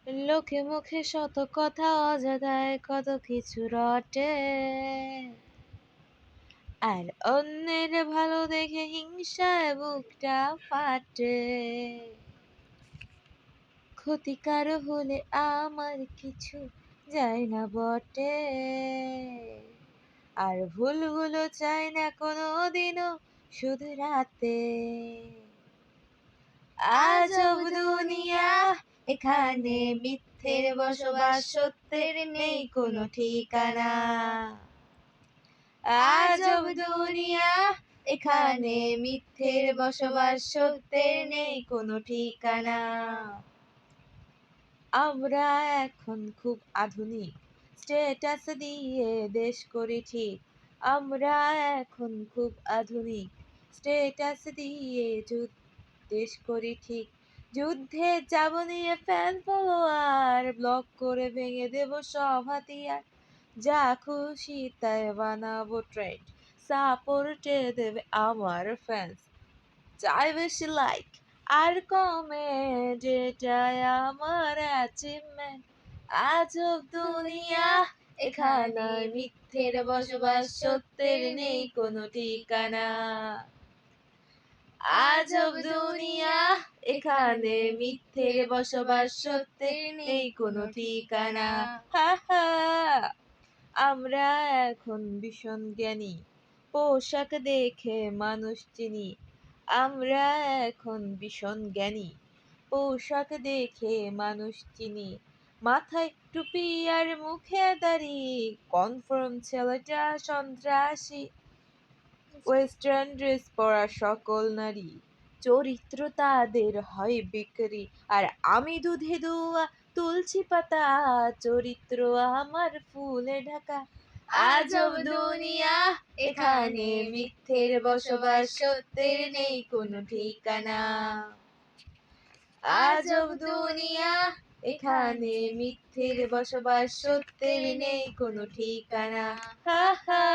লোকে মুখে শত কথা অজাদায় কত কিছু রটে, আর অন্যের ভালো দেখে হিংসায় বুকটা ফাটে। ক্ষতিকার হলে আমার কিছু যায় না বটে, আর ভুলগুলো চাই না কোনো দিনও শুধরাতে। আজব দুনিয়া, এখানে মিথ্যের বসবাস, সত্যের নেই কোনো ঠিকানা। আজব দুনিয়া, এখানে মিথ্যের বসবাস, সত্যের নেই কোনো ঠিকানা। আমরা এখন খুব আধুনিক, স্ট্যাটাস দিয়ে দেশ করি ঠিক। আমরা এখন খুব আধুনিক, স্ট্যাটাস দিয়ে দেশ করি ঠিক। যুদ্ধে যাব নিয়ে ফ্যান ফলোয়ার, ব্লক করে ভেঙে দেব সব হাতিয়ার। যা খুশি তাই বানাবো ট্রেন্ড, সাপোর্টে দেবে আমার ফ্যান্স। চাই বেশি লাইক আর কমেন্ট, এটাই আমার অ্যাচিভমেন্ট। আজব দুনিয়া, এখানে মিথ্যের বসবাস, সত্যের নেই কোনো ঠিকানা। আজব দুনিয়া, এখানে মিথ্যের বসবাস, সত্যের নেই কোনো ঠিকানা। হা হা। আমরা এখন ভীষণ জ্ঞানী, পোশাক দেখে মানুষ চিনি। আমরা এখন ভীষণ জ্ঞানী, পোশাক দেখে মানুষ চিনি। মাথায় টুপি আর মুখে দাড়ি, কনফার্ম ছেলেটা সন্ত্রাসী। ওয়েস্টার্ন ড্রেস পরা সকল নারী, চরিত্র তাদের হয় বিক্রি। আর আমি দুধে দুয়া তুলসী পাতা, চরিত্র আমার ফুলে ঢাকা। আজব দুনিয়া, এখানে মিথ্যের বসবাস, সত্যের নেই কোনো ঠিকানা। আজব দুনিয়া, এখানে মিথ্যের বসবাস, সত্যের নেই কোনো ঠিকানা। হা হা।